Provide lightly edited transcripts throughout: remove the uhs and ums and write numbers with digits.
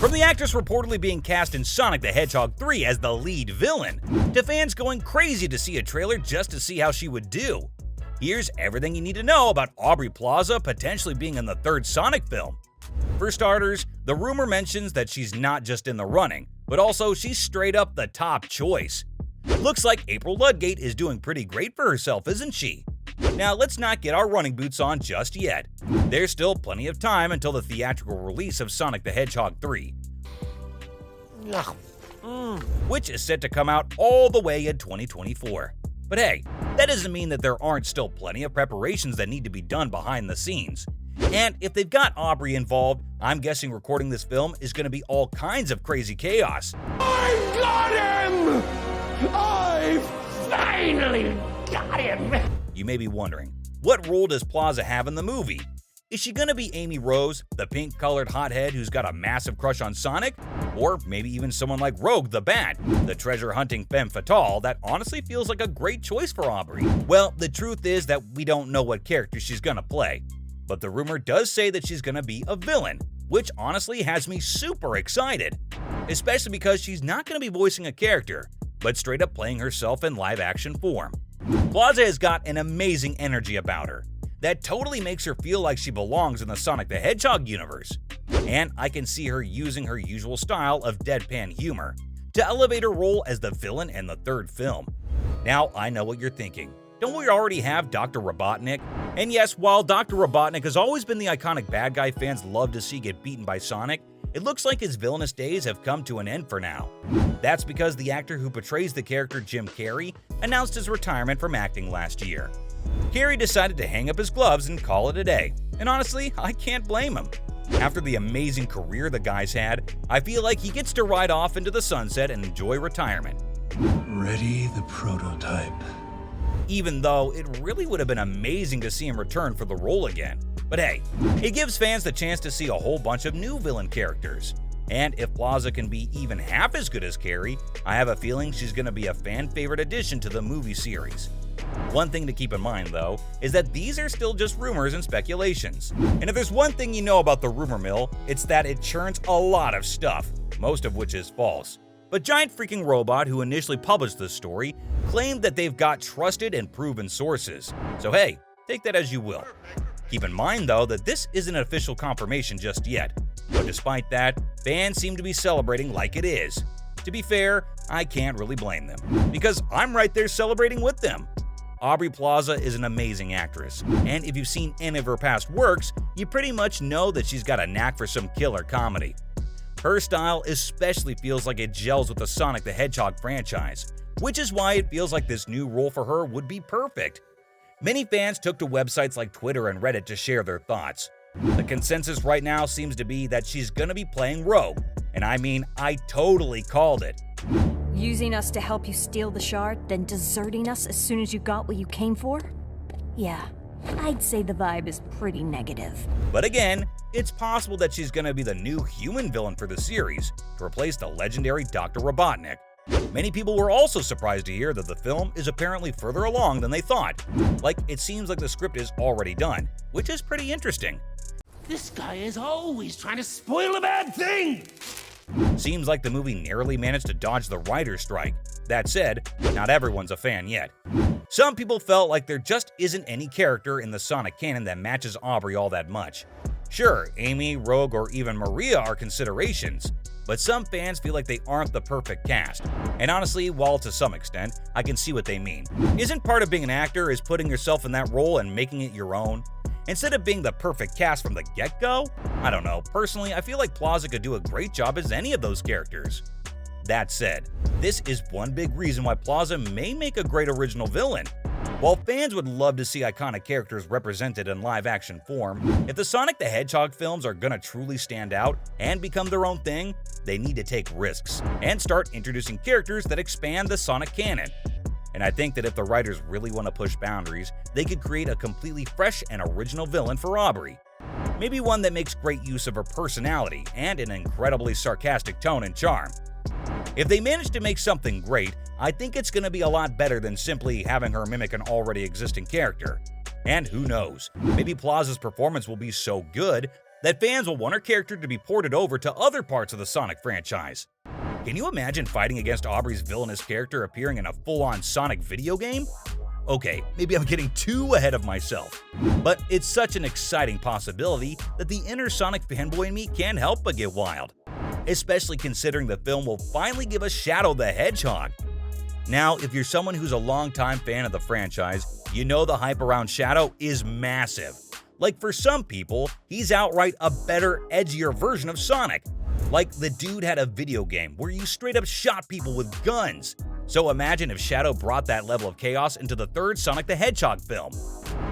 From the actress reportedly being cast in Sonic the Hedgehog 3 as the lead villain, to fans going crazy to see a trailer just to see how she would do. Here's everything you need to know about Aubrey Plaza potentially being in the third Sonic film. For starters, the rumor mentions that she's not just in the running, but also she's straight up the top choice. Looks like April Ludgate is doing pretty great for herself, isn't she? Now let's not get our running boots on just yet. There's still plenty of time until the theatrical release of Sonic the Hedgehog 3, which is set to come out all the way in 2024. But hey, that doesn't mean that there aren't still plenty of preparations that need to be done behind the scenes. And if they've got Aubrey involved, I'm guessing recording this film is going to be all kinds of crazy chaos. I got him! I finally got him! You may be wondering, what role does Plaza have in the movie? Is she gonna be Amy Rose, the pink-colored hothead who's got a massive crush on Sonic? Or maybe even someone like Rogue the Bat, the treasure-hunting femme fatale that honestly feels like a great choice for Aubrey? Well, the truth is that we don't know what character she's gonna play, but the rumor does say that she's gonna be a villain, which honestly has me super excited, especially because she's not gonna be voicing a character, but straight up playing herself in live-action form. Plaza has got an amazing energy about her that totally makes her feel like she belongs in the Sonic the Hedgehog universe. And I can see her using her usual style of deadpan humor to elevate her role as the villain in the third film. Now, I know what you're thinking. Don't we already have Dr. Robotnik? And yes, while Dr. Robotnik has always been the iconic bad guy fans love to see get beaten by Sonic, it looks like his villainous days have come to an end for now. That's because the actor who portrays the character Jim Carrey announced his retirement from acting last year. Carrey decided to hang up his gloves and call it a day, and honestly, I can't blame him. After the amazing career the guy's had, I feel like he gets to ride off into the sunset and enjoy retirement. Ready the prototype. Even though it really would have been amazing to see him return for the role again. But hey, it gives fans the chance to see a whole bunch of new villain characters. And if Plaza can be even half as good as Carrey, I have a feeling she's going to be a fan-favorite addition to the movie series. One thing to keep in mind, though, is that these are still just rumors and speculations. And if there's one thing you know about the rumor mill, it's that it churns a lot of stuff, most of which is false. But Giant Freaking Robot, who initially published this story, claimed that they've got trusted and proven sources. So hey, take that as you will. Keep in mind, though, that this isn't an official confirmation just yet. But despite that, fans seem to be celebrating like it is. To be fair, I can't really blame them, because I'm right there celebrating with them. Aubrey Plaza is an amazing actress, and if you've seen any of her past works, you pretty much know that she's got a knack for some killer comedy. Her style especially feels like it gels with the Sonic the Hedgehog franchise, which is why it feels like this new role for her would be perfect. Many fans took to websites like Twitter and Reddit to share their thoughts. The consensus right now seems to be that she's gonna be playing Rogue, and I mean, I totally called it. Using us to help you steal the shard, then deserting us as soon as you got what you came for? Yeah, I'd say the vibe is pretty negative. But again, it's possible that she's gonna be the new human villain for the series to replace the legendary Dr. Robotnik. Many people were also surprised to hear that the film is apparently further along than they thought. Like, it seems like the script is already done, which is pretty interesting. This guy is always trying to spoil a bad thing! Seems like the movie narrowly managed to dodge the writer's strike. That said, not everyone's a fan yet. Some people felt like there just isn't any character in the Sonic canon that matches Aubrey all that much. Sure, Amy, Rogue, or even Maria are considerations, but some fans feel like they aren't the perfect cast. And honestly, while to some extent, I can see what they mean. Isn't part of being an actor is putting yourself in that role and making it your own? Instead of being the perfect cast from the get-go? I don't know, personally, I feel like Plaza could do a great job as any of those characters. That said, this is one big reason why Plaza may make a great original villain. While fans would love to see iconic characters represented in live-action form, if the Sonic the Hedgehog films are gonna truly stand out and become their own thing, they need to take risks and start introducing characters that expand the Sonic canon. And I think that if the writers really want to push boundaries, they could create a completely fresh and original villain for Aubrey. Maybe one that makes great use of her personality and an incredibly sarcastic tone and charm. If they manage to make something great, I think it's going to be a lot better than simply having her mimic an already existing character. And who knows, maybe Plaza's performance will be so good that fans will want her character to be ported over to other parts of the Sonic franchise. Can you imagine fighting against Aubrey's villainous character appearing in a full-on Sonic video game? Okay, maybe I'm getting too ahead of myself, but it's such an exciting possibility that the inner Sonic fanboy in me can't help but get wild, especially considering the film will finally give us Shadow the Hedgehog. Now, if you're someone who's a longtime fan of the franchise, you know the hype around Shadow is massive. Like, for some people, he's outright a better, edgier version of Sonic. Like, the dude had a video game where you straight up shot people with guns. So imagine if Shadow brought that level of chaos into the third Sonic the Hedgehog film.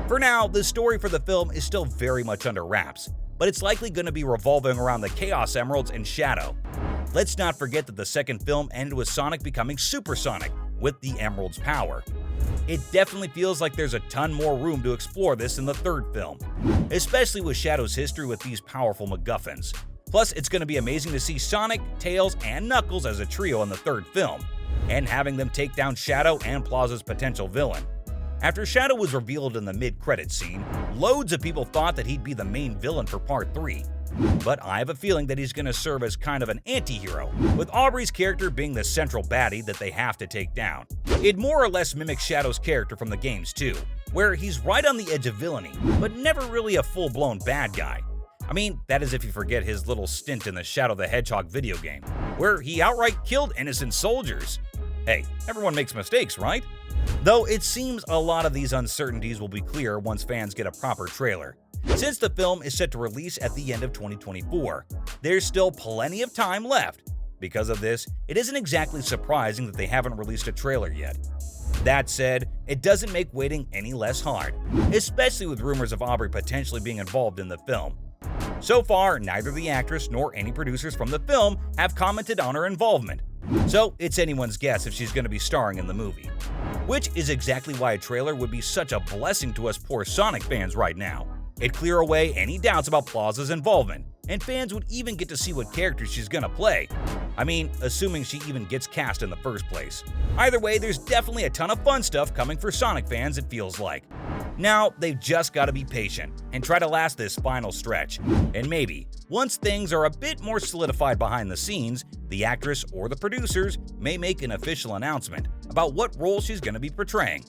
For now, the story for the film is still very much under wraps, but it's likely going to be revolving around the Chaos Emeralds and Shadow. Let's not forget that the second film ended with Sonic becoming Super Sonic with the Emerald's power. It definitely feels like there's a ton more room to explore this in the third film, especially with Shadow's history with these powerful MacGuffins. Plus, it's going to be amazing to see Sonic, Tails, and Knuckles as a trio in the third film, and having them take down Shadow and Plaza's potential villain. After Shadow was revealed in the mid-credits scene, loads of people thought that he'd be the main villain for Part 3. But I have a feeling that he's going to serve as kind of an anti-hero, with Aubrey's character being the central baddie that they have to take down. It more or less mimics Shadow's character from the games too, where he's right on the edge of villainy, but never really a full-blown bad guy. I mean, that is if you forget his little stint in the Shadow the Hedgehog video game, where he outright killed innocent soldiers. Hey, everyone makes mistakes, right? Though it seems a lot of these uncertainties will be clear once fans get a proper trailer. Since the film is set to release at the end of 2024, there's still plenty of time left. Because of this, it isn't exactly surprising that they haven't released a trailer yet. That said, it doesn't make waiting any less hard, especially with rumors of Aubrey potentially being involved in the film. So far, neither the actress nor any producers from the film have commented on her involvement, so it's anyone's guess if she's going to be starring in the movie. Which is exactly why a trailer would be such a blessing to us poor Sonic fans right now. It'd clear away any doubts about Plaza's involvement, and fans would even get to see what character she's gonna play. I mean, assuming she even gets cast in the first place. Either way, there's definitely a ton of fun stuff coming for Sonic fans, it feels like. Now, they've just got to be patient and try to last this final stretch. And maybe, once things are a bit more solidified behind the scenes, the actress or the producers may make an official announcement about what role she's going to be portraying.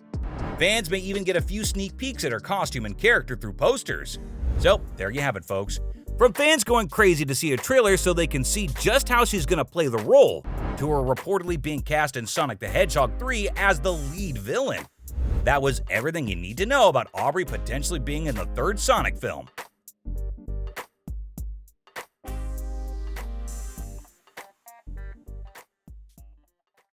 Fans may even get a few sneak peeks at her costume and character through posters. So, there you have it, folks. From fans going crazy to see a trailer so they can see just how she's going to play the role, to her reportedly being cast in Sonic the Hedgehog 3 as the lead villain. That was everything you need to know about Aubrey potentially being in the third Sonic film.